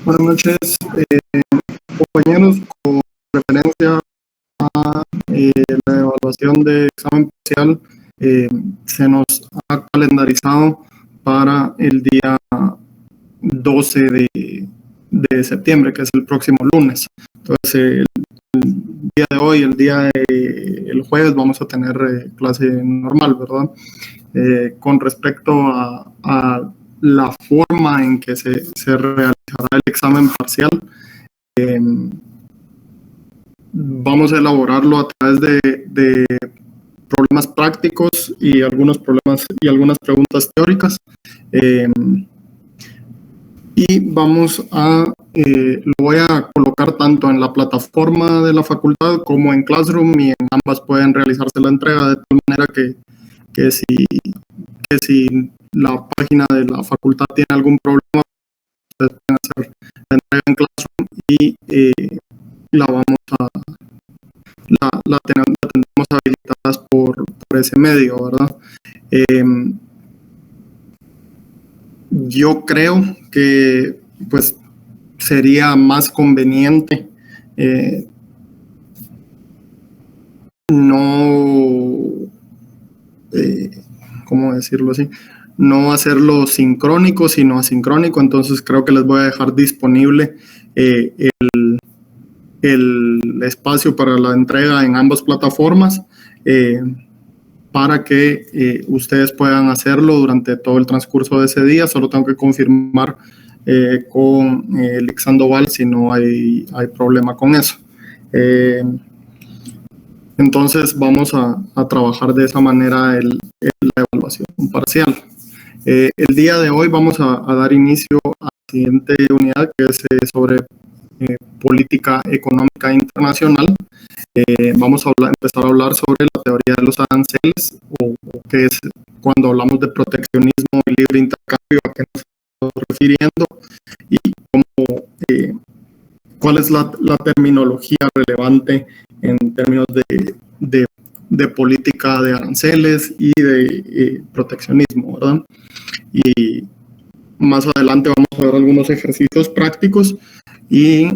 Buenas noches, compañeros. Con referencia a la evaluación de examen parcial, se nos ha calendarizado para el día 12 de septiembre, que es el próximo lunes. Entonces, el día de hoy, el jueves, vamos a tener clase normal, ¿verdad? Con respecto a la forma en que se realizará el examen parcial, vamos a elaborarlo a través de problemas prácticos y algunos problemas y algunas preguntas teóricas. Y lo voy a colocar tanto en la plataforma de la facultad como en Classroom, y en ambas pueden realizarse la entrega, de tal manera que si la página de la facultad tiene algún problema, ustedes pueden hacer la entrega en Classroom y la tendremos habilitadas por ese medio, ¿verdad? Yo creo que pues sería más conveniente ¿cómo decirlo así? No hacerlo sincrónico, sino asincrónico. Entonces creo que les voy a dejar disponible el espacio para la entrega en ambas plataformas, para que ustedes puedan hacerlo durante todo el transcurso de ese día. Solo tengo que confirmar con el Sandoval si no hay problema con eso. Entonces vamos a trabajar de esa manera la evaluación parcial. El día de hoy vamos a dar inicio a la siguiente unidad, que es sobre política económica internacional. Vamos a empezar a hablar sobre la teoría de los aranceles, o qué es, cuando hablamos de proteccionismo y libre intercambio, a qué nos estamos refiriendo, y cuál es la terminología relevante en términos de política de aranceles y de proteccionismo, ¿verdad? Y más adelante vamos a ver algunos ejercicios prácticos y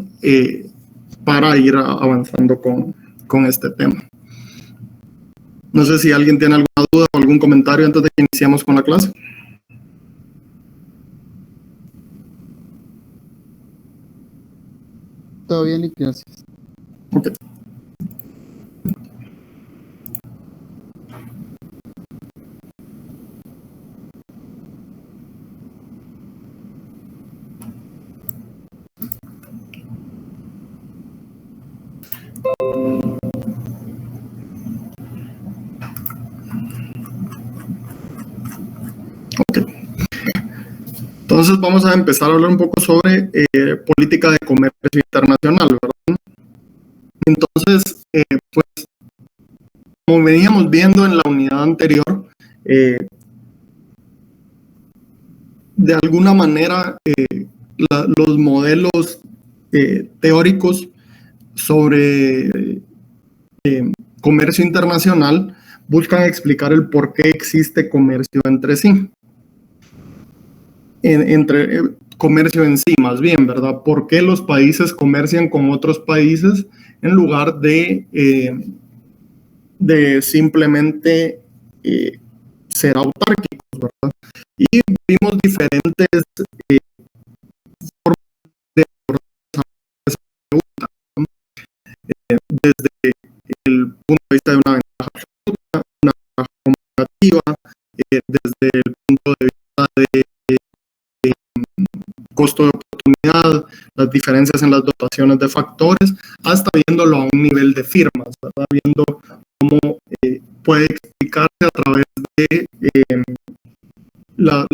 para ir avanzando con este tema. No sé si alguien tiene alguna duda o algún comentario antes de que iniciemos con la clase. Todo bien, gracias. Ok. Entonces vamos a empezar a hablar un poco sobre política de comercio internacional, ¿verdad? Entonces, pues, como veníamos viendo en la unidad anterior, de alguna manera los modelos teóricos sobre comercio internacional buscan explicar el por qué existe comercio entre sí. Comercio en sí, más bien, ¿verdad? ¿Por qué los países comercian con otros países en lugar de simplemente ser autárquicos, ¿verdad? Y vimos diferentes formas de abordar esa pregunta, ¿no? Desde el punto de vista de una ventaja absoluta, una ventaja comparativa, desde el punto de vista de costo de oportunidad, las diferencias en las dotaciones de factores, hasta viéndolo a un nivel de firmas, ¿verdad? Viendo cómo puede explicarse a través de la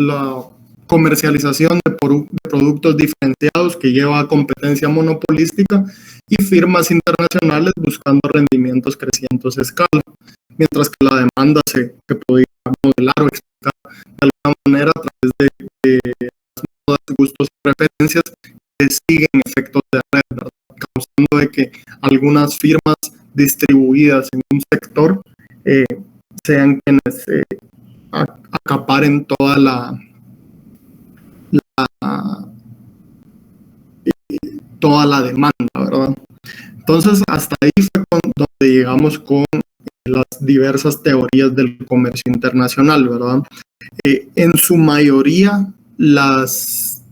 comercialización de productos diferenciados que lleva a competencia monopolística y firmas internacionales buscando rendimientos crecientes a escala, mientras que la demanda se podría modelar o explicar de alguna manera a través de modas, gustos y preferencias que siguen efectos de red, ¿verdad? Causando de que algunas firmas distribuidas en un sector sean quienes acaparen toda toda la demanda, ¿verdad? Entonces, hasta ahí fue donde llegamos con las diversas teorías del comercio internacional, ¿verdad? En su mayoría, las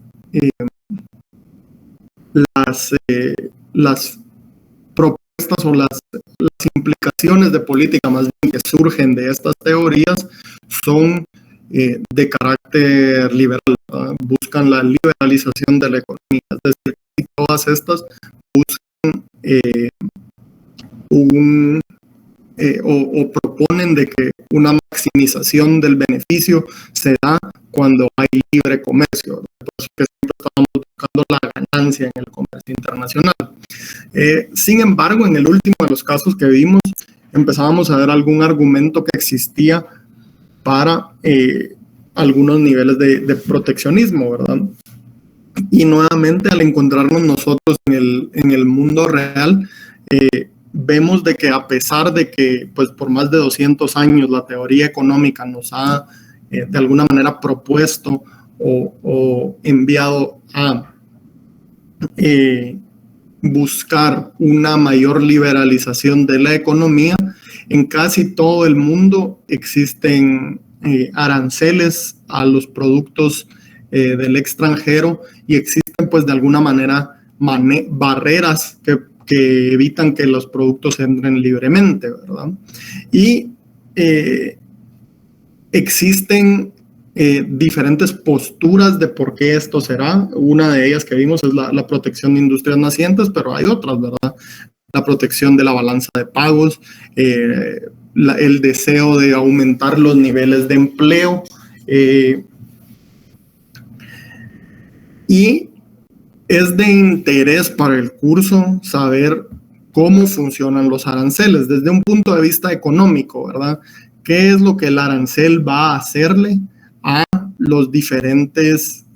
propuestas o las implicaciones de política más bien que surgen de estas teorías son de carácter liberal, ¿verdad? Buscan la liberalización de la economía, es decir, todas estas buscan o proponen de que una maximización del beneficio se da cuando hay libre comercio, ¿verdad? Por eso que siempre estamos buscando la ganancia en el comercio internacional. Sin embargo, en el último de los casos que vimos, empezábamos a ver algún argumento que existía para algunos niveles de proteccionismo, ¿verdad? Y nuevamente, al encontrarnos nosotros en el mundo real, vemos de que a pesar de que pues, por más de 200 años la teoría económica nos ha de alguna manera propuesto o enviado a buscar una mayor liberalización de la economía, en casi todo el mundo existen aranceles a los productos del extranjero y existen pues de alguna manera barreras que evitan que los productos entren libremente, ¿verdad? Y existen diferentes posturas de por qué esto será. Una de ellas que vimos es la protección de industrias nacientes, pero hay otras, ¿verdad? La protección de la balanza de pagos, el deseo de aumentar los niveles de empleo, y es de interés para el curso saber cómo funcionan los aranceles desde un punto de vista económico, ¿verdad? ¿Qué es lo que el arancel va a hacerle a los diferentes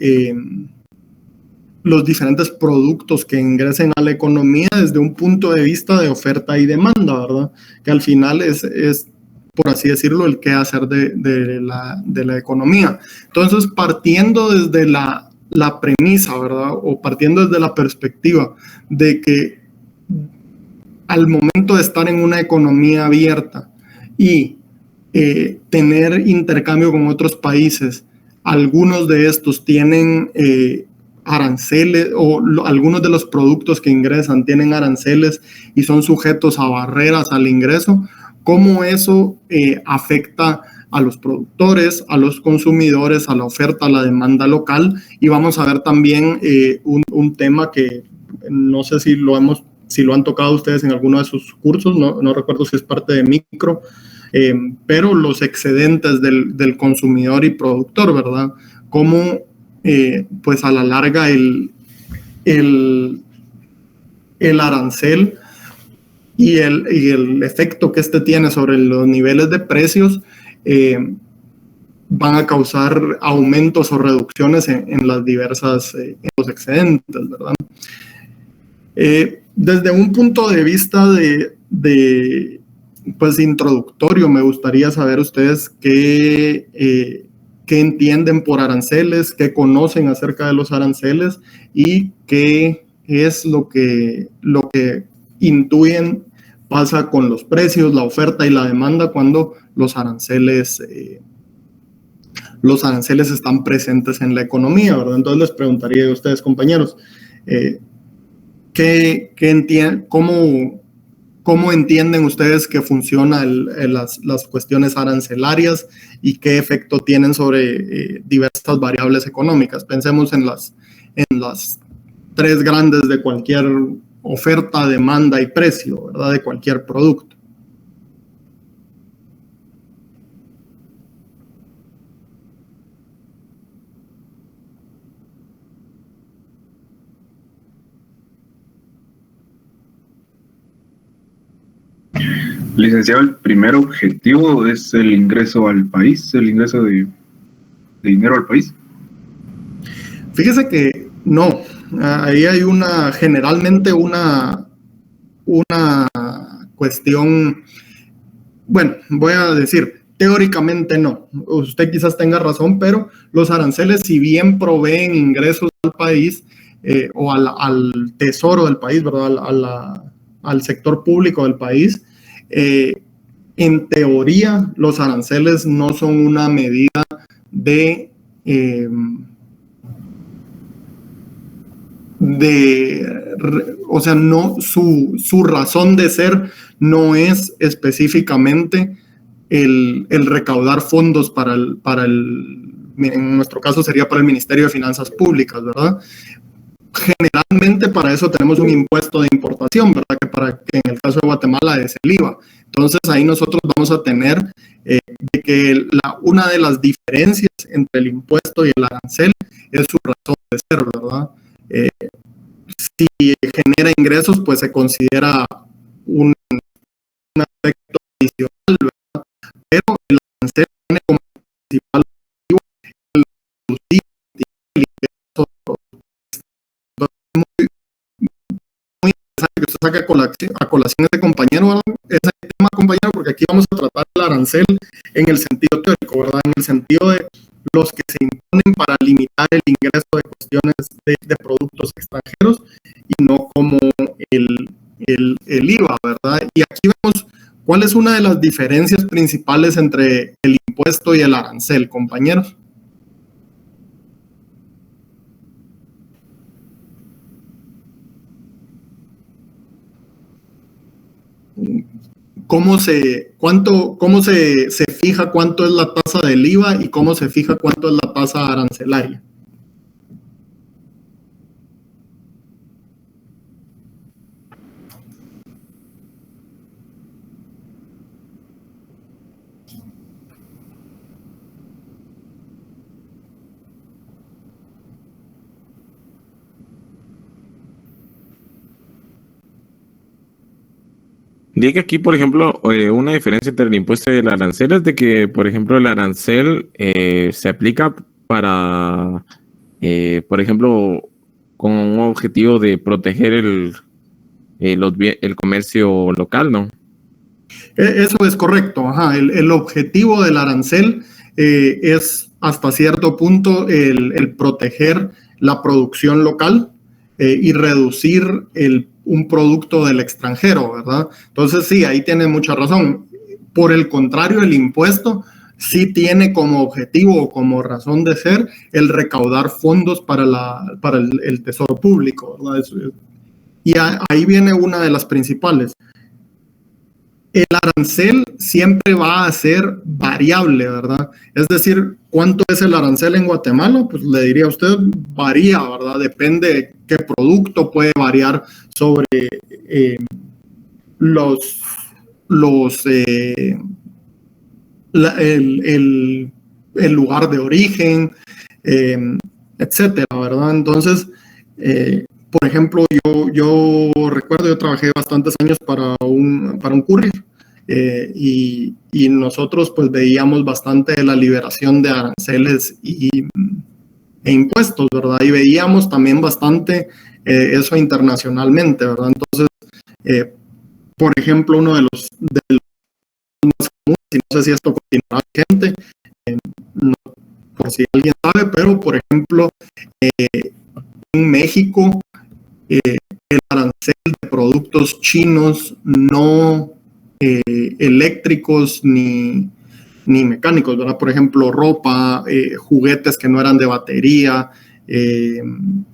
productos que ingresen a la economía desde un punto de vista de oferta y demanda, ¿verdad? Que al final es por así decirlo, el qué hacer de la economía. Entonces, partiendo desde la premisa, ¿verdad? O partiendo desde la perspectiva de que al momento de estar en una economía abierta y tener intercambio con otros países, algunos de estos tienen aranceles o algunos de los productos que ingresan tienen aranceles y son sujetos a barreras al ingreso, ¿cómo eso afecta a los productores, a los consumidores, a la oferta, a la demanda local? Y vamos a ver también un tema que no sé si lo han tocado ustedes en alguno de sus cursos, no recuerdo si es parte de micro, pero los excedentes del consumidor y productor, ¿verdad? Cómo pues a la larga el arancel y el efecto que este tiene sobre los niveles de precios van a causar aumentos o reducciones en las diversas, en los excedentes, ¿verdad? Desde un punto de vista pues introductorio, me gustaría saber ustedes qué entienden por aranceles, qué conocen acerca de los aranceles y qué es lo que intuyen pasa con los precios, la oferta y la demanda cuando los aranceles están presentes en la economía, ¿verdad? Entonces les preguntaría a ustedes, compañeros, ¿cómo entienden ustedes que funcionan las cuestiones arancelarias y qué efecto tienen sobre diversas variables económicas? Pensemos en las tres grandes de cualquier oferta, demanda y precio, ¿verdad? De cualquier producto. Licenciado, el primer objetivo es el ingreso al país, el ingreso de dinero al país. Fíjese que no, ahí hay generalmente una cuestión, bueno, voy a decir, teóricamente no, usted quizás tenga razón, pero los aranceles, si bien proveen ingresos al país, o al tesoro del país, ¿verdad? Al sector público del país. En teoría, los aranceles no son una medida o sea, no, su razón de ser no es específicamente el recaudar fondos en nuestro caso sería para el Ministerio de Finanzas Públicas, ¿verdad? Generalmente para eso tenemos un impuesto de importación, ¿verdad? Que en el caso de Guatemala es el IVA. Entonces ahí nosotros vamos a tener de que una de las diferencias entre el impuesto y el arancel es su razón de ser, ¿verdad? Si genera ingresos, pues se considera un aspecto adicional, ¿verdad? Pero el arancel tiene como principal objetivo el reducir el ingreso. Muy interesante que usted saque a colación ese compañero, ¿verdad? Ese tema, compañero, porque aquí vamos a tratar el arancel en el sentido teórico, ¿verdad? En el sentido de los que se imponen para limitar el ingreso de cuestiones de productos extranjeros y no como el IVA, ¿verdad? Y aquí vemos cuál es una de las diferencias principales entre el impuesto y el arancel, compañeros. ¿Cómo se fija cuánto es la tasa del IVA y cómo se fija cuánto es la tasa arancelaria? Diga aquí, por ejemplo, una diferencia entre el impuesto y el arancel es de que, por ejemplo, el arancel se aplica para, por ejemplo, con un objetivo de proteger el comercio local, ¿no? Eso es correcto. Ajá. El objetivo del arancel es hasta cierto punto el proteger la producción local y reducir un producto del extranjero, ¿verdad? Entonces sí, ahí tiene mucha razón. Por el contrario, el impuesto sí tiene como objetivo o como razón de ser el recaudar fondos para el tesoro público, ¿verdad? Y ahí viene una de las principales. El arancel siempre va a ser variable, ¿verdad? Es decir, ¿cuánto es el arancel en Guatemala? Pues le diría a usted, varía, ¿verdad? Depende de qué producto, puede variar sobre el lugar de origen, etcétera, ¿verdad? Entonces, por ejemplo, yo recuerdo, yo trabajé bastantes años para un courier y nosotros pues veíamos bastante la liberación de aranceles e impuestos, ¿verdad? Y veíamos también bastante eso internacionalmente, ¿verdad? Entonces, por ejemplo, uno de los más comunes, y no sé si esto continuará vigente, no, por si alguien sabe, pero por ejemplo, en México, el arancel de productos chinos no eléctricos ni mecánicos, ¿verdad? Por ejemplo, ropa, juguetes que no eran de batería,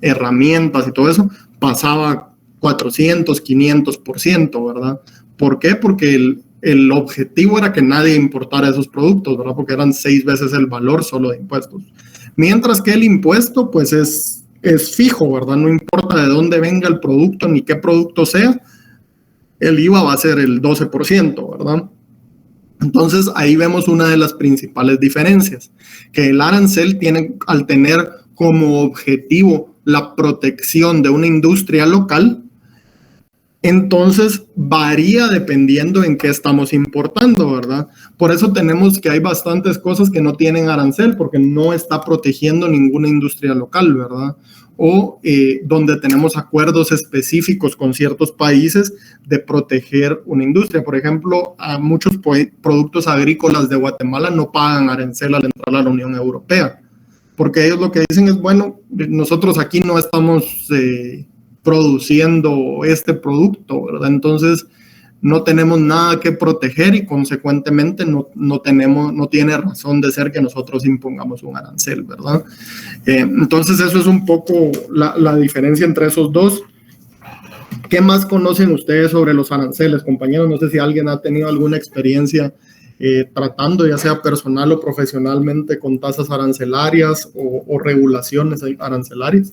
herramientas y todo eso, pasaba 400, 500%, ¿verdad? ¿Por qué? Porque el objetivo era que nadie importara esos productos, ¿verdad? Porque eran 6 veces el valor solo de impuestos. Mientras que el impuesto, pues es fijo, ¿verdad? No importa de dónde venga el producto ni qué producto sea, el IVA va a ser el 12%, ¿verdad? Entonces ahí vemos una de las principales diferencias, que el arancel tiene, al tener como objetivo la protección de una industria local, entonces varía dependiendo en qué estamos importando, ¿verdad? Por eso tenemos que hay bastantes cosas que no tienen arancel porque no está protegiendo ninguna industria local, ¿verdad? O donde tenemos acuerdos específicos con ciertos países de proteger una industria. Por ejemplo, a muchos productos agrícolas de Guatemala no pagan arancel al entrar a la Unión Europea, porque ellos lo que dicen es, bueno, nosotros aquí no estamos produciendo este producto, ¿verdad? Entonces no tenemos nada que proteger y consecuentemente no tiene razón de ser que nosotros impongamos un arancel, ¿verdad? Entonces eso es un poco la diferencia entre esos dos. ¿Qué más conocen ustedes sobre los aranceles, compañeros? No sé si alguien ha tenido alguna experiencia tratando, ya sea personal o profesionalmente, con tasas arancelarias o regulaciones arancelarias.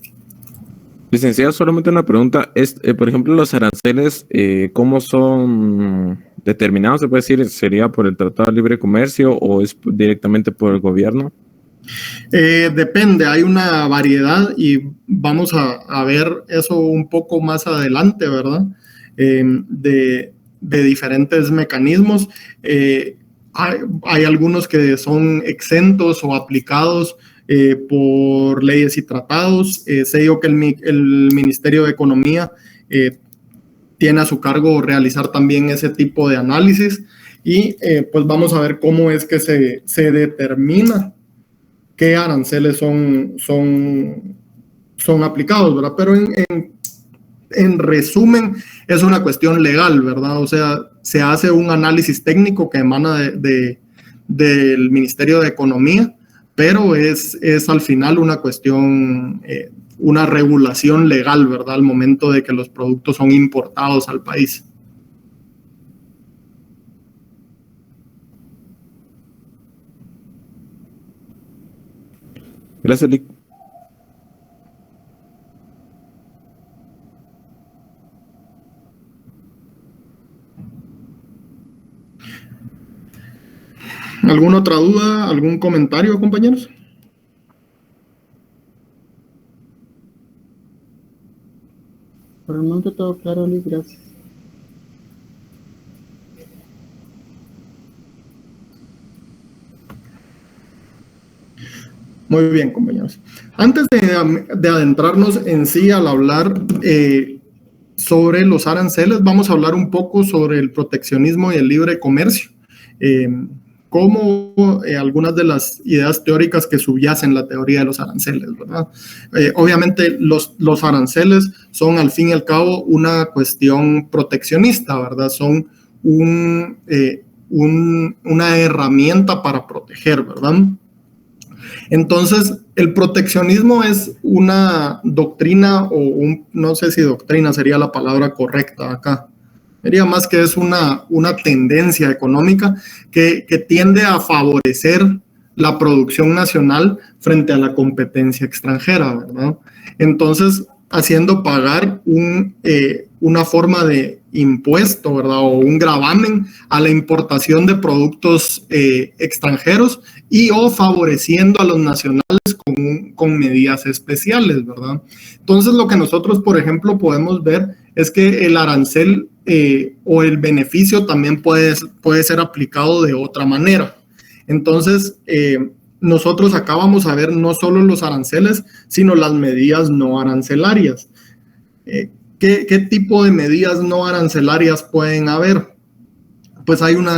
Licenciado, solamente una pregunta. Por ejemplo, los aranceles, ¿cómo son determinados? ¿Se puede decir, sería por el Tratado de Libre Comercio o es directamente por el gobierno? Depende, hay una variedad y vamos a ver eso un poco más adelante, ¿verdad? De diferentes mecanismos. Hay algunos que son exentos o aplicados por leyes y tratados. Sé yo que el Ministerio de Economía tiene a su cargo realizar también ese tipo de análisis y pues vamos a ver cómo es que se determina qué aranceles son aplicados, ¿verdad? Pero en resumen, es una cuestión legal, ¿verdad? O sea, se hace un análisis técnico que emana del Ministerio de Economía, pero es al final una cuestión, una regulación legal, ¿verdad? Al momento de que los productos son importados al país. Gracias, Lic. ¿Alguna otra duda? ¿Algún comentario, compañeros? Por el momento todo claro, Lic, gracias. Muy bien, compañeros. Antes de adentrarnos en sí al hablar sobre los aranceles, vamos a hablar un poco sobre el proteccionismo y el libre comercio, como algunas de las ideas teóricas que subyacen la teoría de los aranceles, ¿verdad? Obviamente los aranceles son al fin y al cabo una cuestión proteccionista, ¿verdad? Son una herramienta para proteger, ¿verdad? Entonces, el proteccionismo es una doctrina no sé si doctrina sería la palabra correcta acá. Sería más que es una tendencia económica que tiende a favorecer la producción nacional frente a la competencia extranjera, ¿verdad? Entonces, haciendo pagar una forma de impuesto, ¿verdad? O un gravamen a la importación de productos extranjeros y o favoreciendo a los nacionales con medidas especiales, ¿verdad? Entonces, lo que nosotros, por ejemplo, podemos ver es que el arancel o el beneficio también puede ser aplicado de otra manera. Entonces, nosotros acá vamos a ver no solo los aranceles, sino las medidas no arancelarias. ¿Qué tipo de medidas no arancelarias pueden haber? Pues hay una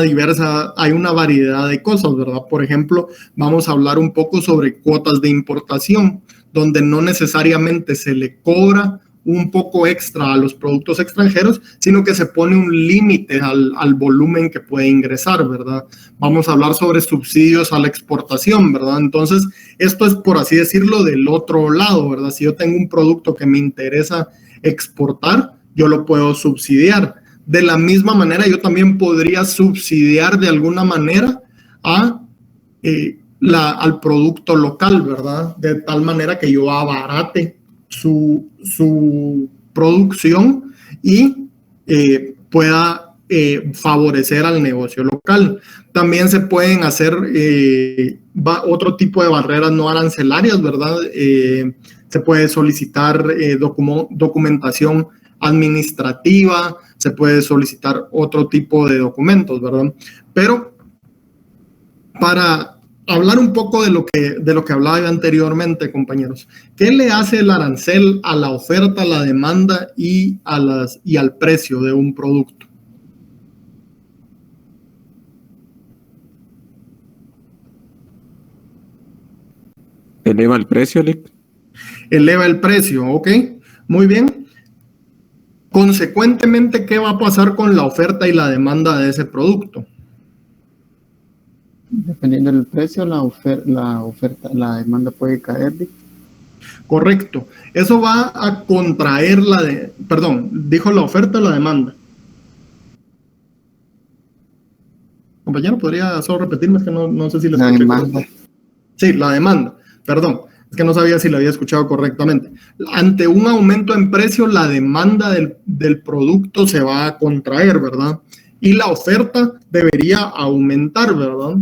variedad de cosas, ¿verdad? Por ejemplo, vamos a hablar un poco sobre cuotas de importación, donde no necesariamente se le cobra un poco extra a los productos extranjeros, sino que se pone un límite al volumen que puede ingresar, ¿verdad? Vamos a hablar sobre subsidios a la exportación, ¿verdad? Entonces, esto es, por así decirlo, del otro lado, ¿verdad? Si yo tengo un producto que me interesa exportar, yo lo puedo subsidiar. De la misma manera, yo también podría subsidiar de alguna manera al producto local, ¿verdad? De tal manera que yo abarate su producción y pueda favorecer al negocio local. También se pueden hacer otro tipo de barreras no arancelarias, ¿verdad? Se puede solicitar documentación administrativa, se puede solicitar otro tipo de documentos, ¿verdad? Pero para hablar un poco de lo que hablaba yo anteriormente, compañeros, ¿qué le hace el arancel a la oferta, a la demanda y al precio de un producto? eleva el precio, Lick. Eleva el precio, ok, muy bien. Consecuentemente, ¿qué va a pasar con la oferta y la demanda de ese producto? Dependiendo del precio, la demanda puede caer. Correcto. Eso va a contraer dijo la oferta o la demanda. Compañero, ¿podría solo repetirme? Es que no sé si lo escuché. La demanda. Sí, la demanda, perdón. Es que no sabía si lo había escuchado correctamente. Ante un aumento en precio, la demanda del producto se va a contraer, ¿verdad? Y la oferta debería aumentar, ¿verdad?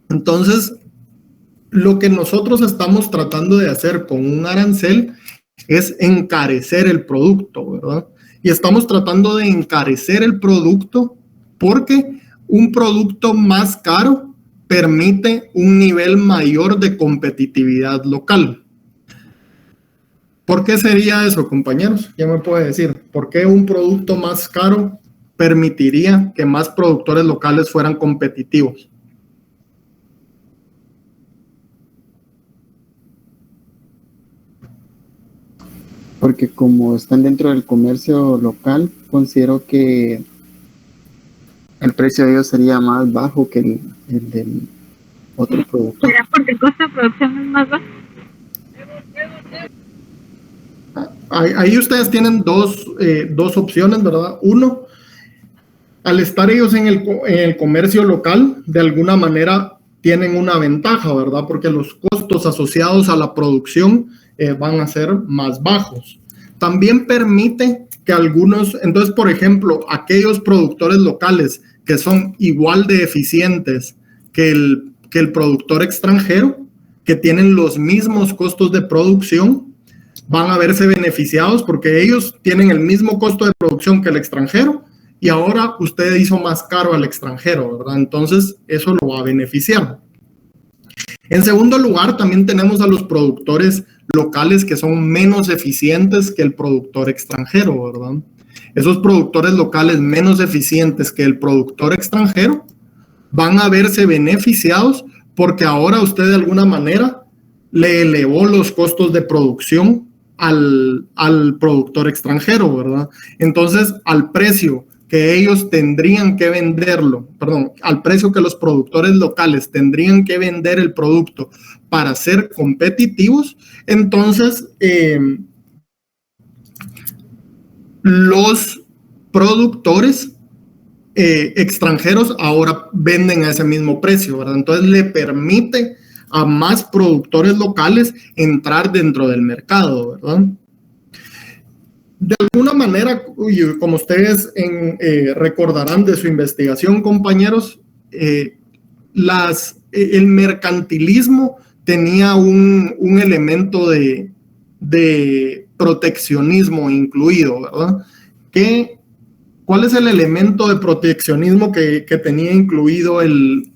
Entonces, lo que nosotros estamos tratando de hacer con un arancel es encarecer el producto, ¿verdad? Y estamos tratando de encarecer el producto porque un producto más caro permite un nivel mayor de competitividad local. ¿Por qué sería eso, compañeros? ¿Quién me puede decir? ¿Por qué un producto más caro permitiría que más productores locales fueran competitivos? Porque como están dentro del comercio local, considero que el precio de ellos sería más bajo que el del otro producto. ¿Será porque el costo de producción es más bajo? Ahí ustedes tienen dos opciones, ¿verdad? Uno, al estar ellos en el comercio local, de alguna manera tienen una ventaja, ¿verdad? Porque los costos asociados a la producción van a ser más bajos. También permite que entonces, por ejemplo, aquellos productores locales que son igual de eficientes que el productor extranjero, que tienen los mismos costos de producción, van a verse beneficiados porque ellos tienen el mismo costo de producción que el extranjero y ahora usted hizo más caro al extranjero, ¿verdad? Entonces, eso lo va a beneficiar. En segundo lugar, también tenemos a los productores locales que son menos eficientes que el productor extranjero, ¿verdad? Esos productores locales menos eficientes que el productor extranjero van a verse beneficiados porque ahora usted de alguna manera le elevó los costos de producción al productor extranjero, ¿verdad? Entonces, al precio que ellos tendrían que venderlo, al precio que los productores locales tendrían que vender el producto para ser competitivos, entonces los productores extranjeros ahora venden a ese mismo precio, ¿verdad? Entonces le permite a más productores locales entrar dentro del mercado, ¿verdad? De alguna manera, como ustedes recordarán de su investigación, compañeros, el mercantilismo tenía un elemento de proteccionismo incluido, ¿verdad? ¿Cuál es el elemento de proteccionismo que tenía incluido el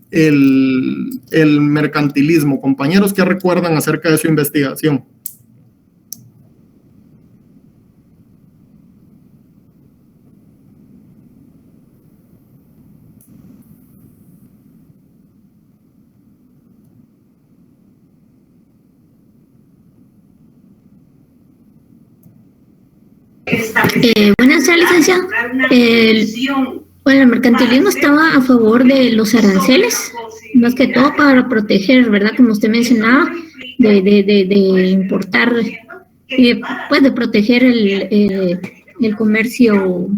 mercantilismo? Compañeros, ¿qué recuerdan acerca de su investigación? Buenas tardes, licenciado. El mercantilismo estaba a favor de los aranceles, más que todo para proteger, ¿verdad? Como usted mencionaba, de importar, pues de proteger el comercio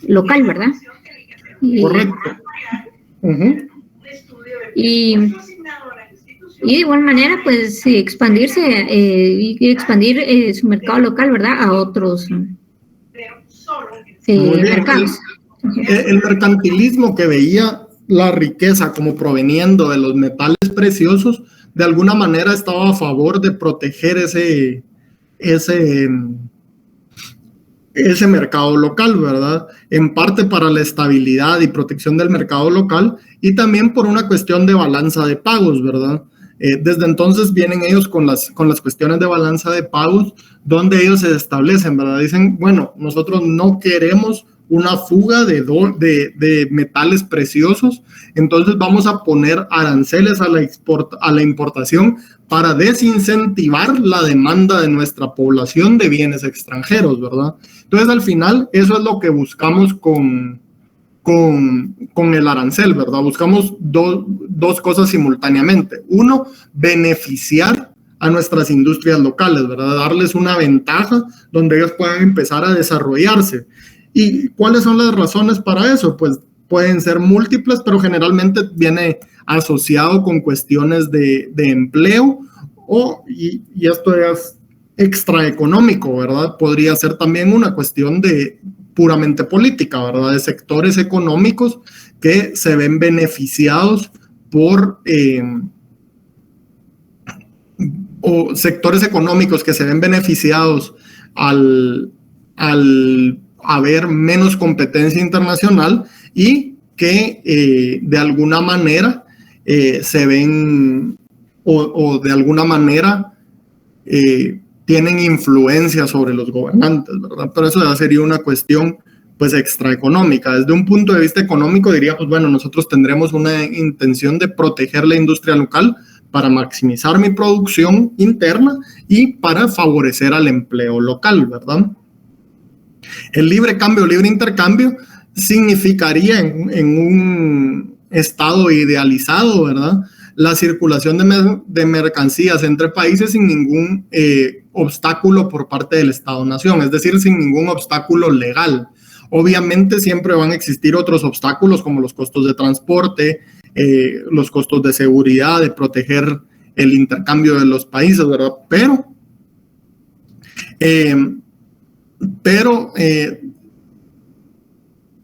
local, ¿verdad? Correcto. Y de igual manera, pues expandirse y expandir su mercado local, ¿verdad? A otros mercados. El mercantilismo que veía la riqueza como proveniendo de los metales preciosos, de alguna manera estaba a favor de proteger ese mercado local, ¿verdad? En parte para la estabilidad y protección del mercado local y también por una cuestión de balanza de pagos, ¿verdad? Desde entonces vienen ellos con las cuestiones de balanza de pagos, donde ellos se establecen, ¿verdad? Dicen, bueno, nosotros no queremos una fuga de metales preciosos, entonces vamos a poner aranceles a la importación para desincentivar la demanda de nuestra población de bienes extranjeros, ¿verdad? Entonces, al final, eso es lo que buscamos con el arancel, ¿verdad? Buscamos dos cosas simultáneamente. Uno, beneficiar a nuestras industrias locales, ¿verdad? Darles una ventaja donde ellos puedan empezar a desarrollarse. ¿Y cuáles son las razones para eso? Pues pueden ser múltiples, pero generalmente viene asociado con cuestiones de empleo y esto es extraeconómico, ¿verdad? Podría ser también una cuestión de puramente política, ¿verdad? De sectores económicos que se ven beneficiados o sectores económicos que se ven beneficiados al haber menos competencia internacional y que de alguna manera se ven o de alguna manera tienen influencia sobre los gobernantes, ¿verdad? Pero eso ya sería una cuestión pues extraeconómica. Desde un punto de vista económico diría, pues bueno, nosotros tendremos una intención de proteger la industria local para maximizar mi producción interna y para favorecer al empleo local, ¿verdad? El libre cambio, libre intercambio significaría en un estado idealizado, ¿verdad?, la circulación de mercancías entre países sin ningún obstáculo por parte del Estado-nación, es decir, sin ningún obstáculo legal. Obviamente siempre van a existir otros obstáculos como los costos de transporte, los costos de seguridad, de proteger el intercambio de los países, ¿verdad? Pero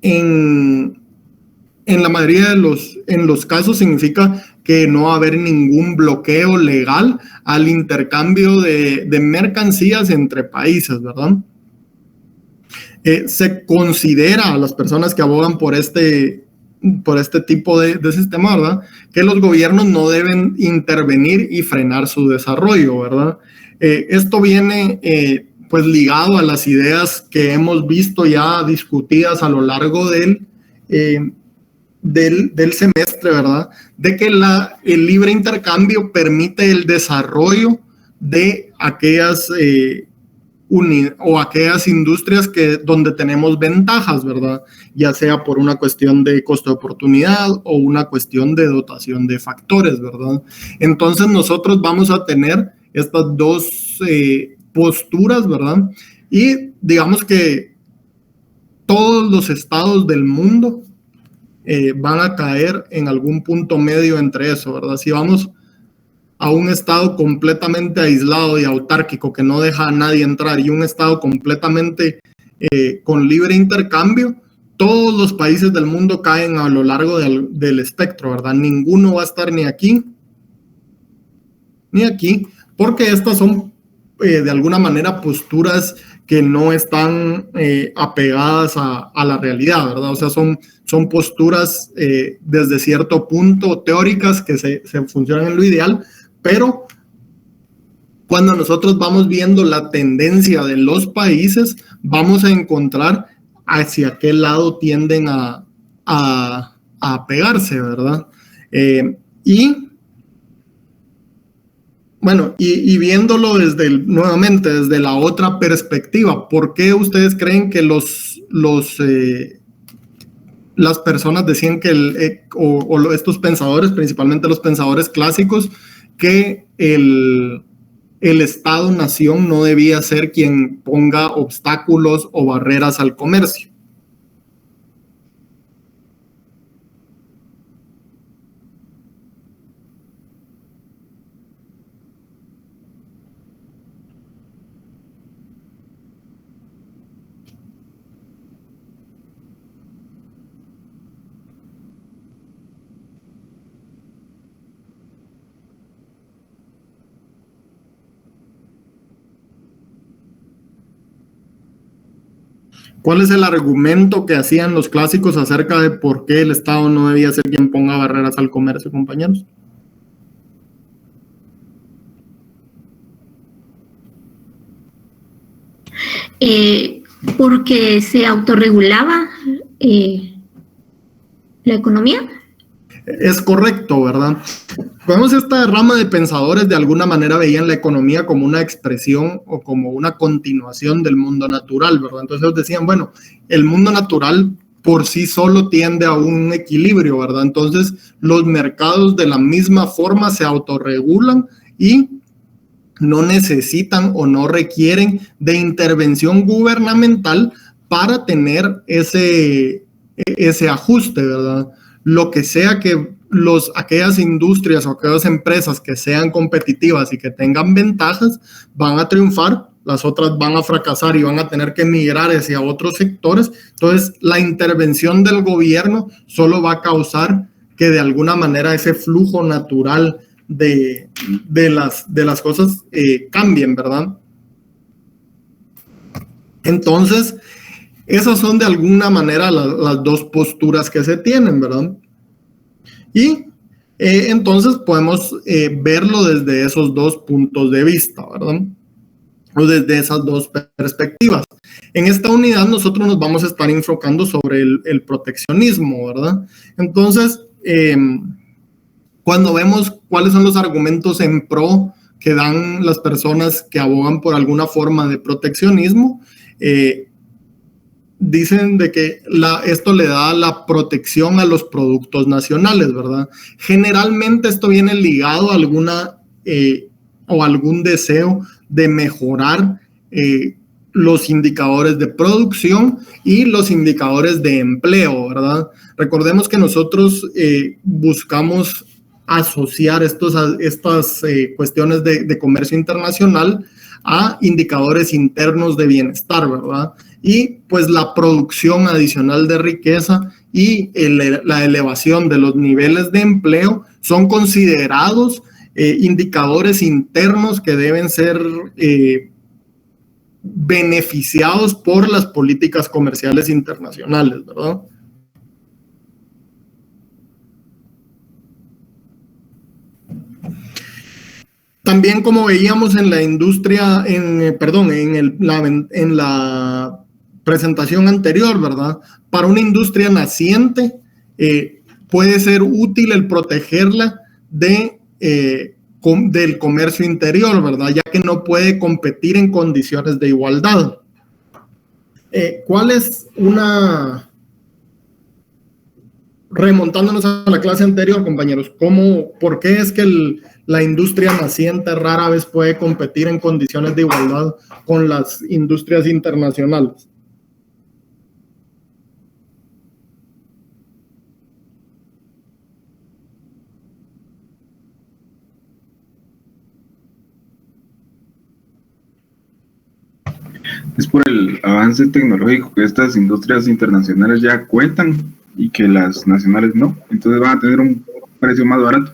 en la mayoría de los casos significa que no va a haber ningún bloqueo legal al intercambio de mercancías entre países, ¿verdad? Se considera a las personas que abogan por este tipo de sistema, ¿verdad?, que los gobiernos no deben intervenir y frenar su desarrollo, ¿verdad? Esto viene pues ligado a las ideas que hemos visto ya discutidas a lo largo del semestre, ¿verdad?, de que el libre intercambio permite el desarrollo de aquellas aquellas industrias donde tenemos ventajas, ¿verdad?, ya sea por una cuestión de costo de oportunidad o una cuestión de dotación de factores, ¿verdad? Entonces nosotros vamos a tener estas dos posturas, ¿verdad? Y digamos que todos los estados del mundo van a caer en algún punto medio entre eso, ¿verdad? Si vamos a un estado completamente aislado y autárquico que no deja a nadie entrar y un estado completamente con libre intercambio, todos los países del mundo caen a lo largo del espectro, ¿verdad? Ninguno va a estar ni aquí ni aquí, porque estas son de alguna manera posturas que no están apegadas a la realidad, ¿verdad? O sea, son posturas desde cierto punto teóricas que se funcionan en lo ideal, pero cuando nosotros vamos viendo la tendencia de los países, vamos a encontrar hacia qué lado tienden a pegarse, ¿verdad? Bueno, y viéndolo nuevamente desde la otra perspectiva, ¿por qué ustedes creen que las personas decían que estos pensadores, principalmente los pensadores clásicos, que el Estado-nación no debía ser quien ponga obstáculos o barreras al comercio? ¿Cuál es el argumento que hacían los clásicos acerca de por qué el Estado no debía ser quien ponga barreras al comercio, compañeros? Porque se autorregulaba la economía. Es correcto, ¿verdad? Vemos esta rama de pensadores de alguna manera veían la economía como una expresión o como una continuación del mundo natural, ¿verdad? Entonces ellos decían, bueno, el mundo natural por sí solo tiende a un equilibrio, ¿verdad? Entonces los mercados de la misma forma se autorregulan y no necesitan o no requieren de intervención gubernamental para tener ese ajuste, ¿verdad? Lo que sea que aquellas industrias o aquellas empresas que sean competitivas y que tengan ventajas van a triunfar, las otras van a fracasar y van a tener que migrar hacia otros sectores. Entonces, la intervención del gobierno solo va a causar que de alguna manera ese flujo natural de las cosas cambien, ¿verdad? Entonces, esas son de alguna manera las dos posturas que se tienen, ¿verdad? Y entonces podemos verlo desde esos dos puntos de vista, ¿verdad? O desde esas dos perspectivas. En esta unidad nosotros nos vamos a estar enfocando sobre el proteccionismo, ¿verdad? Entonces, cuando vemos cuáles son los argumentos en pro que dan las personas que abogan por alguna forma de proteccionismo, dicen de que esto le da la protección a los productos nacionales, ¿verdad? Generalmente esto viene ligado a algún deseo de mejorar los indicadores de producción y los indicadores de empleo, ¿verdad? Recordemos que nosotros buscamos asociar estas cuestiones de comercio internacional a indicadores internos de bienestar, ¿verdad? Y pues la producción adicional de riqueza y la elevación de los niveles de empleo son considerados indicadores internos que deben ser beneficiados por las políticas comerciales internacionales, ¿verdad? También, como veíamos en la industria, en la presentación anterior, ¿verdad? Para una industria naciente puede ser útil el protegerla del comercio interior, ¿verdad? Ya que no puede competir en condiciones de igualdad. ¿Cuál es remontándonos a la clase anterior, compañeros, por qué es que la industria naciente rara vez puede competir en condiciones de igualdad con las industrias internacionales? Es por el avance tecnológico que estas industrias internacionales ya cuentan y que las nacionales no. Entonces van a tener un precio más barato.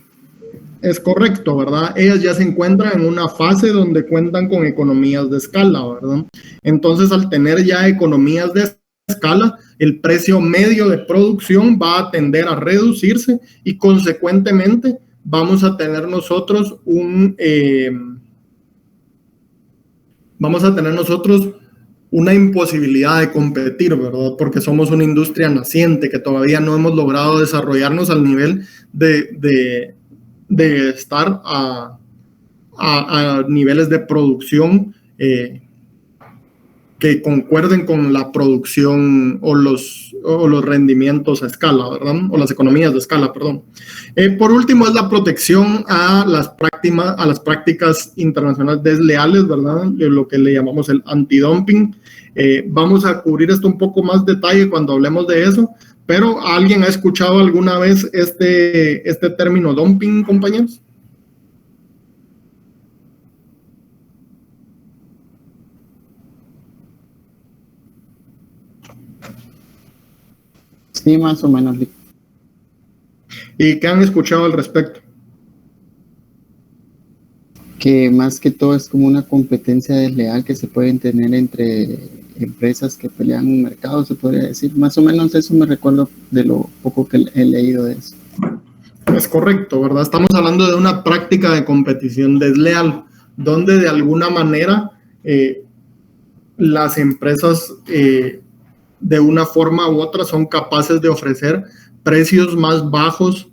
Es correcto, ¿verdad? Ellas ya se encuentran en una fase donde cuentan con economías de escala, ¿verdad? Entonces, al tener ya economías de escala, el precio medio de producción va a tender a reducirse y consecuentemente vamos a tener nosotros una imposibilidad de competir, ¿verdad? Porque somos una industria naciente que todavía no hemos logrado desarrollarnos al nivel de estar a niveles de producción que concuerden con la producción o los rendimientos a escala, ¿verdad? O las economías de escala, perdón. Por último, es la protección a las prácticas internacionales desleales, ¿verdad? Lo que le llamamos el antidumping. Vamos a cubrir esto un poco más detalle cuando hablemos de eso, pero ¿alguien ha escuchado alguna vez este término dumping, compañeros? Sí, más o menos. ¿Y qué han escuchado al respecto? Que más que todo es como una competencia desleal que se pueden tener entre empresas que pelean un mercado, se podría decir. Más o menos eso me recuerdo de lo poco que he leído de eso. Es correcto, ¿verdad? Estamos hablando de una práctica de competición desleal, donde de alguna manera las empresas de una forma u otra son capaces de ofrecer precios más bajos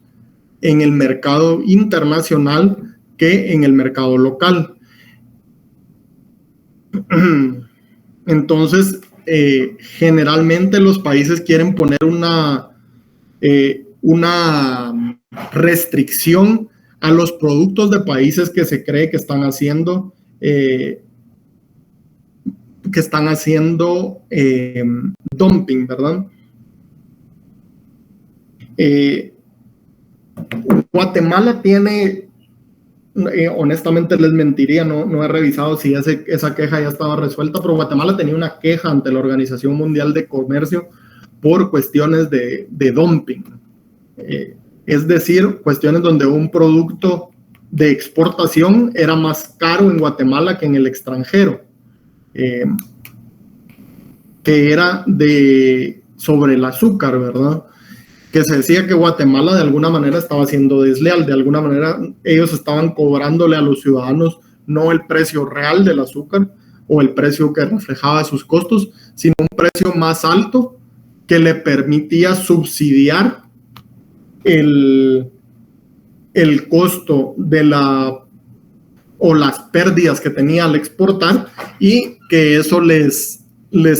en el mercado internacional que en el mercado local. Entonces, generalmente los países quieren poner una restricción a los productos de países que se cree que están haciendo dumping, ¿verdad? Guatemala tiene, honestamente les mentiría, no he revisado si esa queja ya estaba resuelta, pero Guatemala tenía una queja ante la Organización Mundial de Comercio por cuestiones de dumping. Es decir, cuestiones donde un producto de exportación era más caro en Guatemala que en el extranjero, que era sobre el azúcar, ¿verdad? Que se decía que Guatemala de alguna manera estaba siendo desleal, de alguna manera ellos estaban cobrándole a los ciudadanos no el precio real del azúcar o el precio que reflejaba sus costos, sino un precio más alto que le permitía subsidiar el costo de las pérdidas que tenía al exportar, y que eso les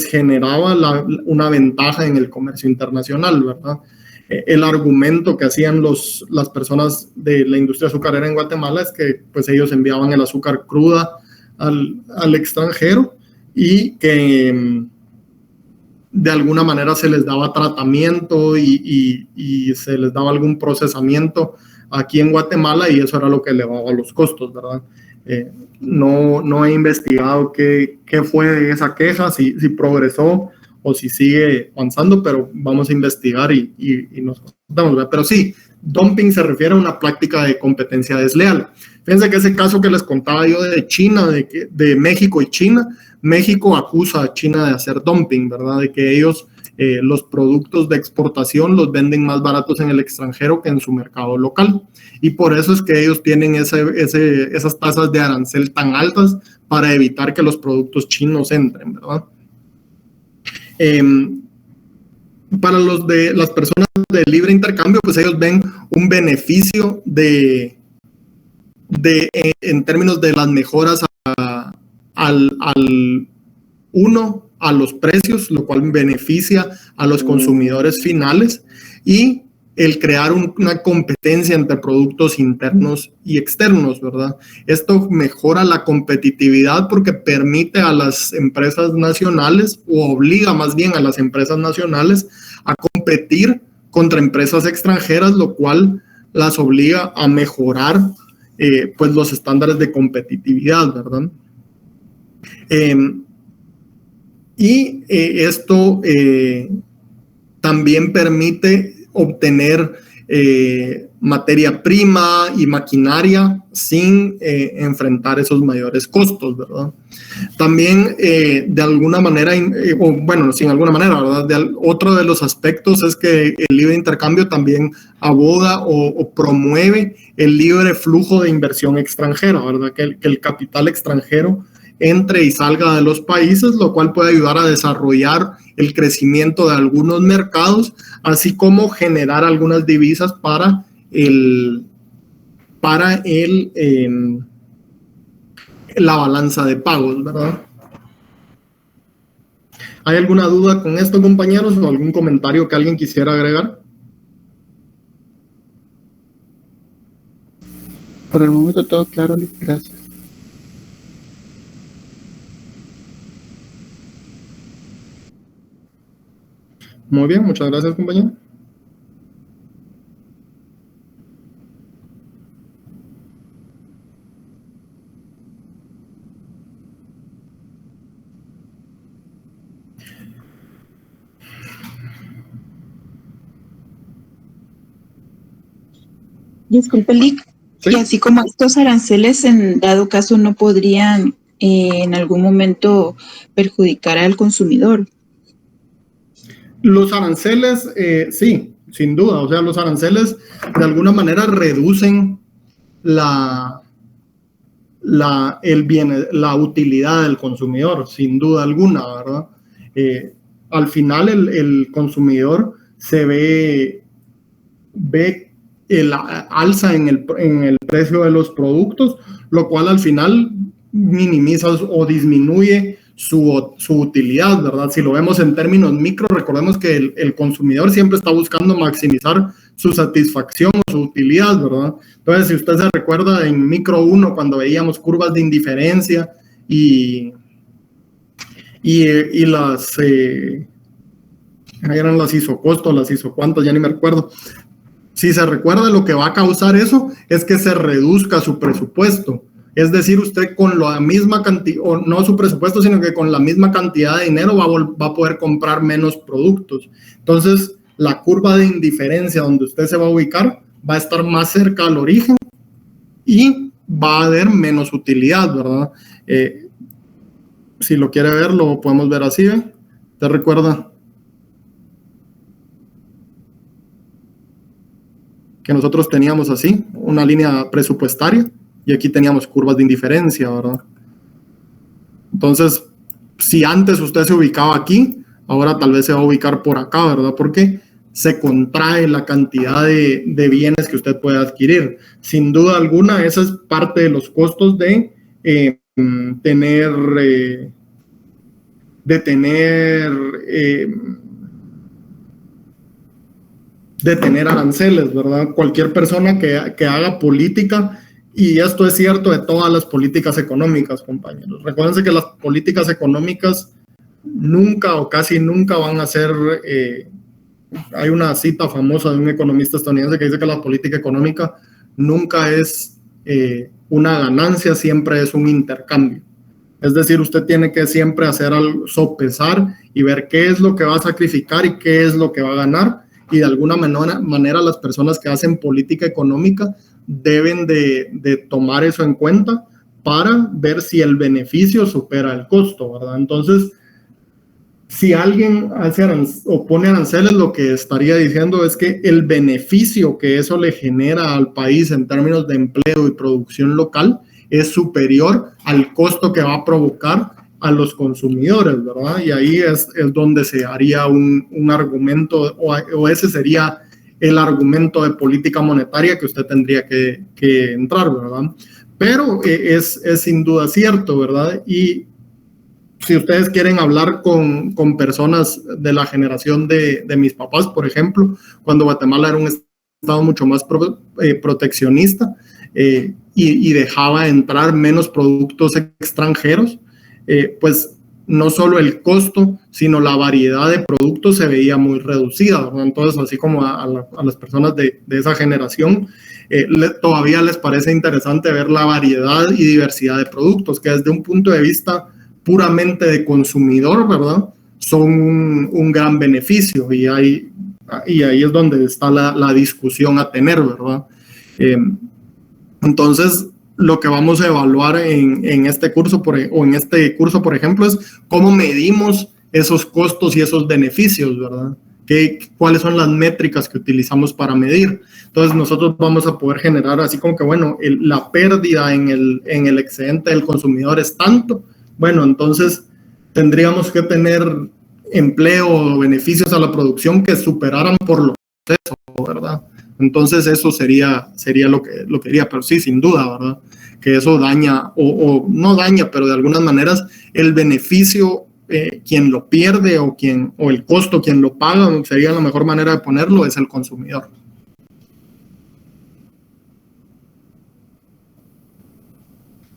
generaba una ventaja en el comercio internacional, ¿verdad? El argumento que hacían las personas de la industria azucarera en Guatemala es que pues ellos enviaban el azúcar cruda al extranjero y que de alguna manera se les daba tratamiento y se les daba algún procesamiento aquí en Guatemala, y eso era lo que elevaba los costos, ¿verdad? No he investigado qué fue de esa queja, si progresó o si sigue avanzando, pero vamos a investigar y nos contamos, ¿verdad? Pero sí, dumping se refiere a una práctica de competencia desleal. Fíjense que ese caso que les contaba yo de China, de México y China, México acusa a China de hacer dumping, ¿verdad? De que ellos los productos de exportación los venden más baratos en el extranjero que en su mercado local. Y por eso es que ellos tienen esas tasas de arancel tan altas para evitar que los productos chinos entren, ¿verdad? Para las personas de libre intercambio, pues ellos ven un beneficio en términos de las mejoras a los precios, lo cual beneficia a los consumidores finales, y el crear una competencia entre productos internos y externos, ¿verdad? Esto mejora la competitividad porque permite a las empresas nacionales, o obliga más bien a las empresas nacionales a competir contra empresas extranjeras, lo cual las obliga a mejorar pues los estándares de competitividad, ¿verdad? Esto también permite obtener materia prima y maquinaria sin enfrentar esos mayores costos, ¿verdad? También de alguna manera, sin alguna manera, ¿verdad? Otro de los aspectos es que el libre intercambio también aboga o promueve el libre flujo de inversión extranjera, ¿verdad? Que el capital extranjero entre y salga de los países, lo cual puede ayudar a desarrollar el crecimiento de algunos mercados, así como generar algunas divisas para la balanza de pagos, ¿verdad? ¿Hay alguna duda con esto, compañeros, o algún comentario que alguien quisiera agregar? Por el momento todo claro, gracias. Muy bien, muchas gracias, compañero. Disculpe, Lick, ¿Sí? y así como estos aranceles en dado caso no podrían en algún momento perjudicar al consumidor. Los aranceles, sí, sin duda. O sea, los aranceles de alguna manera reducen la utilidad del consumidor, sin duda alguna, ¿verdad? al final el consumidor se ve el alza en el precio de los productos, lo cual al final minimiza o disminuye su utilidad, ¿verdad? Si lo vemos en términos micro, recordemos que el consumidor siempre está buscando maximizar su satisfacción o su utilidad, ¿verdad? Entonces, si usted se recuerda en micro 1, cuando veíamos curvas de indiferencia y las eran las isocostos, las isocuantas, ya ni me recuerdo. Si se recuerda, lo que va a causar eso es que se reduzca su presupuesto. Es decir, usted con la misma cantidad, o no su presupuesto, sino que con la misma cantidad de dinero va a poder comprar menos productos. Entonces, la curva de indiferencia donde usted se va a ubicar va a estar más cerca al origen y va a haber menos utilidad, ¿verdad? Si lo quiere ver, lo podemos ver así, ¿eh? ¿Te recuerda? Que nosotros teníamos así, una línea presupuestaria, y aquí teníamos curvas de indiferencia, ¿verdad? Entonces, si antes usted se ubicaba aquí, ahora tal vez se va a ubicar por acá, ¿verdad? Porque se contrae la cantidad de bienes que usted puede adquirir. Sin duda alguna, esa es parte de los costos de tener aranceles, ¿verdad? Cualquier persona que haga política, y esto es cierto de todas las políticas económicas, compañeros. Recuérdense que las políticas económicas nunca o casi nunca van a ser... hay una cita famosa de un economista estadounidense que dice que la política económica nunca es una ganancia, siempre es un intercambio. Es decir, usted tiene que siempre hacer sopesar y ver qué es lo que va a sacrificar y qué es lo que va a ganar. Y de alguna manera las personas que hacen política económica deben de tomar eso en cuenta para ver si el beneficio supera el costo, ¿verdad? Entonces, si alguien pone aranceles, lo que estaría diciendo es que el beneficio que eso le genera al país en términos de empleo y producción local es superior al costo que va a provocar a los consumidores, ¿verdad? Y ahí es donde se haría un argumento, o ese sería el argumento de política monetaria que usted tendría que entrar, ¿verdad? Pero es sin duda cierto, ¿verdad? Y si ustedes quieren hablar con personas de la generación de mis papás, por ejemplo, cuando Guatemala era un estado mucho más proteccionista y dejaba entrar menos productos extranjeros, pues no solo el costo, sino la variedad de productos se veía muy reducida, ¿verdad? Entonces, así como a las personas de esa generación, todavía les parece interesante ver la variedad y diversidad de productos, que desde un punto de vista puramente de consumidor, ¿verdad? Son un gran beneficio, y ahí es donde está la discusión a tener, ¿verdad? Entonces, lo que vamos a evaluar en este curso, por ejemplo, es cómo medimos esos costos y esos beneficios, ¿verdad? ¿Cuáles son las métricas que utilizamos para medir? Entonces, nosotros vamos a poder generar así como que, bueno, la pérdida en el excedente del consumidor es tanto. Bueno, entonces tendríamos que tener empleo o beneficios a la producción que superaran por lo proceso, ¿verdad? Entonces eso sería lo que diría, pero sí, sin duda, ¿verdad? Que eso daña, o no daña, pero de algunas maneras el beneficio, quien lo pierde o el costo, quien lo paga, sería la mejor manera de ponerlo, es el consumidor.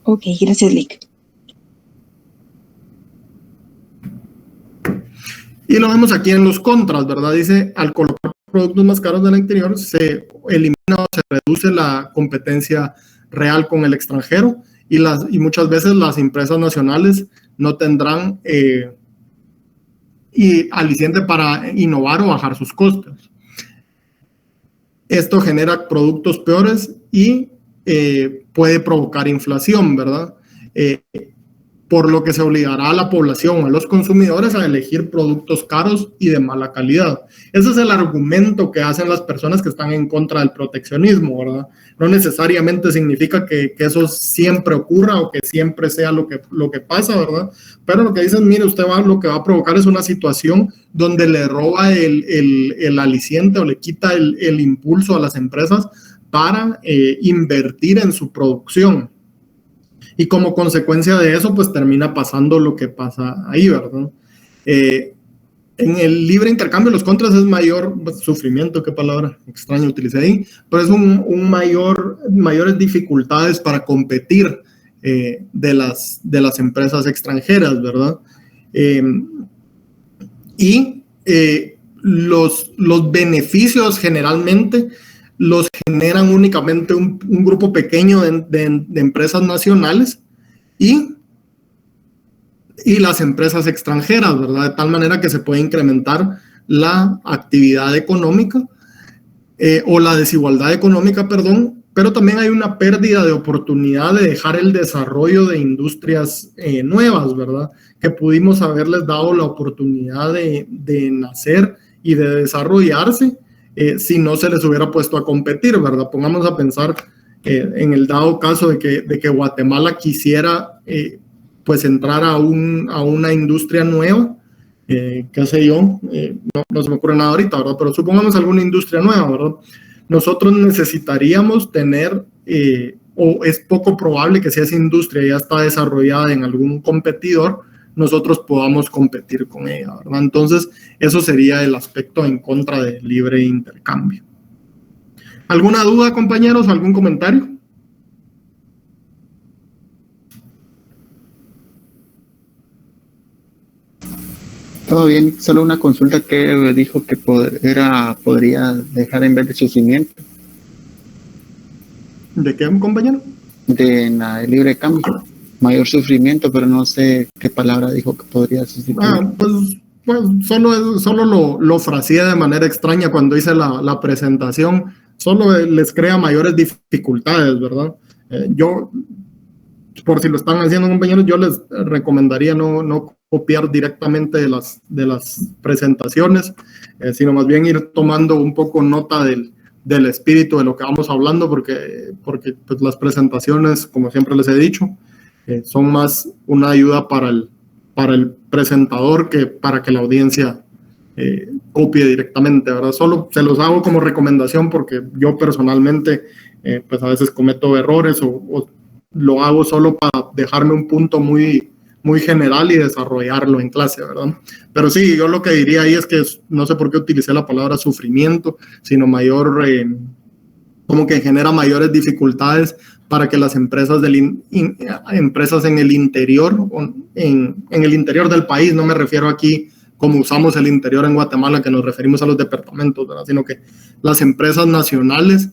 Ok, gracias, Lick. Y lo vemos aquí en los contras, ¿verdad? Dice, al colocar productos más caros del exterior, se elimina o se reduce la competencia real con el extranjero, y muchas veces las empresas nacionales no tendrán aliciente para innovar o bajar sus costos. Esto genera productos peores y puede provocar inflación, ¿verdad? por lo que se obligará a la población, a los consumidores, a elegir productos caros y de mala calidad. Ese es el argumento que hacen las personas que están en contra del proteccionismo, ¿verdad? No necesariamente significa que eso siempre ocurra o que siempre sea lo que pasa, ¿verdad? Pero lo que dicen, mire, lo que va a provocar es una situación donde le roba el aliciente o le quita el impulso a las empresas para invertir en su producción. Y como consecuencia de eso, pues termina pasando lo que pasa ahí, ¿verdad? En el libre intercambio, los contras es mayor sufrimiento, qué palabra extraña utilicé ahí, pero es mayores dificultades para competir de las empresas extranjeras, ¿verdad? Los beneficios generalmente los generan únicamente un grupo pequeño de empresas nacionales y las empresas extranjeras, ¿verdad? De tal manera que se puede incrementar la actividad económica o la desigualdad económica, perdón, pero también hay una pérdida de oportunidad de dejar el desarrollo de industrias nuevas, ¿verdad? Que pudimos haberles dado la oportunidad de nacer y de desarrollarse si no se les hubiera puesto a competir, ¿verdad? Pongamos a pensar en el dado caso de que Guatemala quisiera pues entrar a una industria nueva, qué sé yo, no se me ocurre nada ahorita, ¿verdad? Pero supongamos alguna industria nueva, ¿verdad? Nosotros necesitaríamos tener, o es poco probable que si esa industria ya está desarrollada en algún competidor, nosotros podamos competir con ella, ¿verdad? Entonces, eso sería el aspecto en contra del libre intercambio. ¿Alguna duda, compañeros? ¿Algún comentario? Todo bien, solo una consulta que dijo que podría dejar en vez de sufrimiento. ¿De qué, compañero? De libre cambio. Mayor sufrimiento, pero no sé qué palabra dijo que podría sustituir. Pues solo lo fraseé de manera extraña cuando hice la presentación. Solo les crea mayores dificultades, ¿verdad? Yo, por si lo están haciendo, compañeros, yo les recomendaría no copiar directamente de las presentaciones, sino más bien ir tomando un poco nota del espíritu de lo que vamos hablando, porque pues, las presentaciones, como siempre les he dicho, son más una ayuda para el presentador que para que la audiencia copie directamente, ¿verdad? Solo se los hago como recomendación porque yo personalmente pues a veces cometo errores o lo hago solo para dejarme un punto muy general y desarrollarlo en clase, ¿verdad? Pero sí, yo lo que diría ahí es que no sé por qué utilicé la palabra sufrimiento, sino como que genera mayores dificultades para que las empresas empresas en el interior, en el interior del país, no me refiero aquí como usamos el interior en Guatemala, que nos referimos a los departamentos, ¿verdad? Sino que las empresas nacionales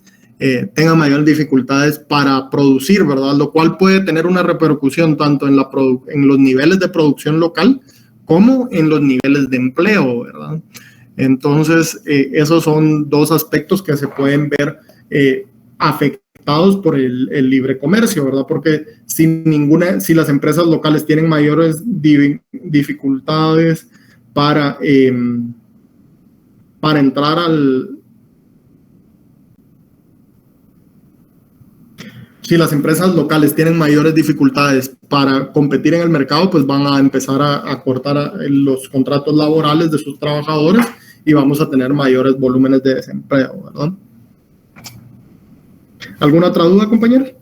tengan mayores dificultades para producir, ¿verdad? Lo cual puede tener una repercusión tanto en los niveles de producción local como en los niveles de empleo, ¿verdad? Entonces, esos son dos aspectos que se pueden ver afectados por el libre comercio, ¿verdad? Porque si las empresas locales tienen mayores dificultades para entrar si las empresas locales tienen mayores dificultades para competir en el mercado, pues van a empezar a cortar los contratos laborales de sus trabajadores y vamos a tener mayores volúmenes de desempleo, ¿verdad? ¿Alguna otra duda, compañeros?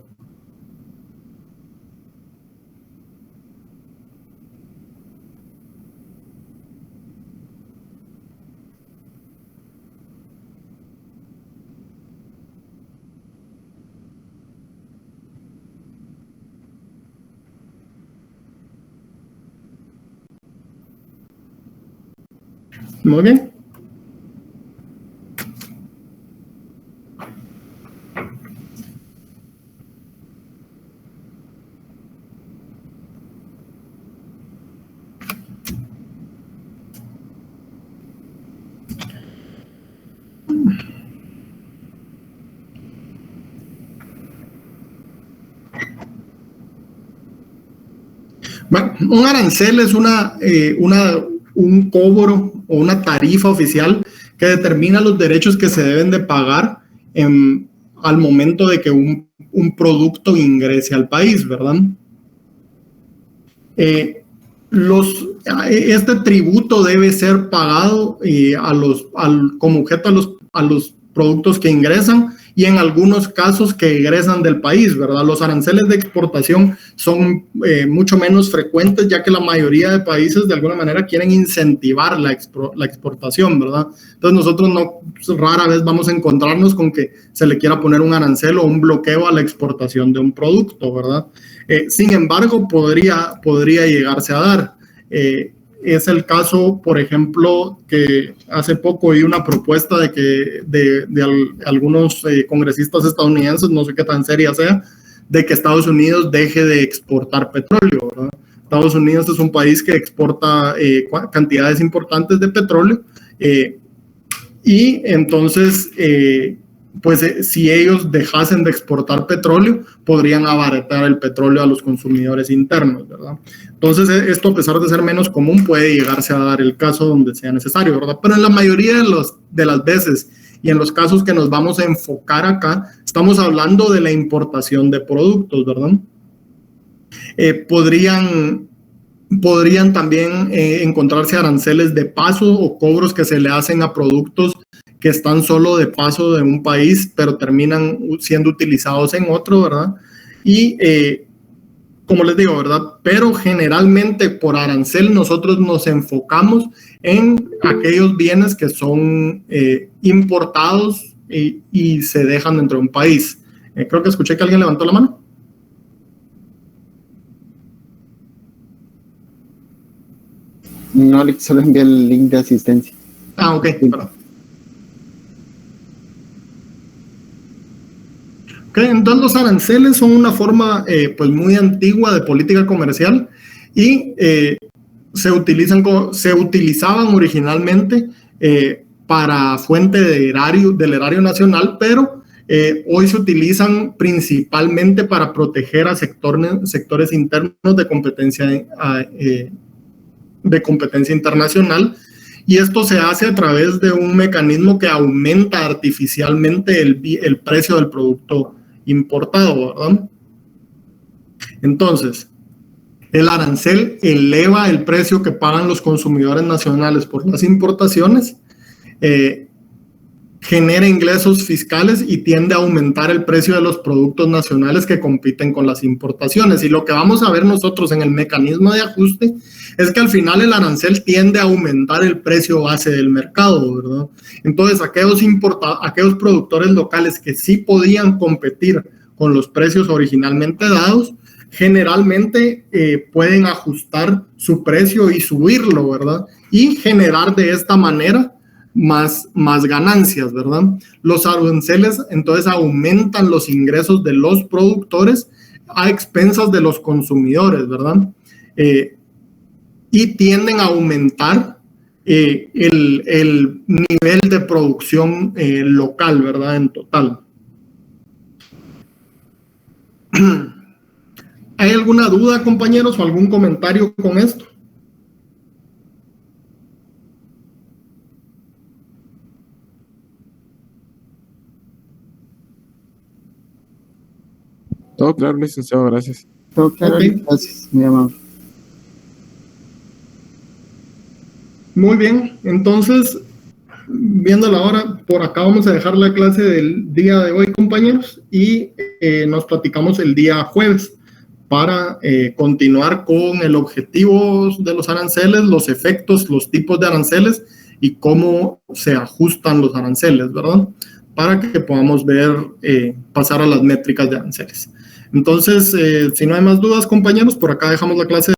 Muy bien. Bueno, un arancel es un cobro o una tarifa oficial que determina los derechos que se deben de pagar al momento de que un producto ingrese al país, ¿verdad? Este tributo debe ser pagado como objeto a los productos que ingresan y en algunos casos que egresan del país, ¿verdad? Los aranceles de exportación son mucho menos frecuentes, ya que la mayoría de países de alguna manera quieren incentivar la exportación, ¿verdad? Entonces nosotros rara vez vamos a encontrarnos con que se le quiera poner un arancel o un bloqueo a la exportación de un producto, ¿verdad? Sin embargo, podría llegarse a dar. Es el caso, por ejemplo, que hace poco oí una propuesta de algunos congresistas estadounidenses, no sé qué tan seria sea, de que Estados Unidos deje de exportar petróleo, ¿verdad? Estados Unidos es un país que exporta cantidades importantes de petróleo y entonces, pues si ellos dejasen de exportar petróleo, podrían abaratar el petróleo a los consumidores internos, ¿verdad? Entonces, esto, a pesar de ser menos común, puede llegarse a dar el caso donde sea necesario, ¿verdad? Pero en la mayoría de las veces y en los casos que nos vamos a enfocar acá, estamos hablando de la importación de productos, ¿verdad? Podrían también encontrarse aranceles de paso o cobros que se le hacen a productos que están solo de paso de un país, pero terminan siendo utilizados en otro, ¿verdad? Y como les digo, ¿verdad? Pero generalmente por arancel nosotros nos enfocamos en aquellos bienes que son importados y se dejan dentro de un país. Creo que escuché que alguien levantó la mano. No, solo envié el link de asistencia. Ok, Sí. perdón. Entonces los aranceles son una forma pues muy antigua de política comercial y se utilizaban originalmente para fuente del erario nacional, pero hoy se utilizan principalmente para proteger a sectores internos de competencia internacional, y esto se hace a través de un mecanismo que aumenta artificialmente el precio del producto importado, ¿verdad? Entonces, el arancel eleva el precio que pagan los consumidores nacionales por las importaciones, genera ingresos fiscales y tiende a aumentar el precio de los productos nacionales que compiten con las importaciones. Y lo que vamos a ver nosotros en el mecanismo de ajuste es que al final el arancel tiende a aumentar el precio base del mercado, ¿verdad? Entonces, aquellos productores locales que sí podían competir con los precios originalmente dados, generalmente pueden ajustar su precio y subirlo, ¿verdad? Y generar de esta manera más ganancias, ¿verdad? Los aranceles entonces aumentan los ingresos de los productores a expensas de los consumidores, ¿verdad? Y tienden a aumentar el nivel de producción local, ¿verdad? En total. ¿Hay alguna duda, compañeros, o algún comentario con esto? Todo claro, licenciado, gracias. Todo claro, Ok. gracias, mi amable. Muy bien, entonces, viendo la hora, por acá vamos a dejar la clase del día de hoy, compañeros, y nos platicamos el día jueves para continuar con el objetivo de los aranceles, los efectos, los tipos de aranceles y cómo se ajustan los aranceles, ¿verdad? Para que podamos ver, pasar a las métricas de aranceles. Entonces, si no hay más dudas, compañeros, por acá dejamos la clase.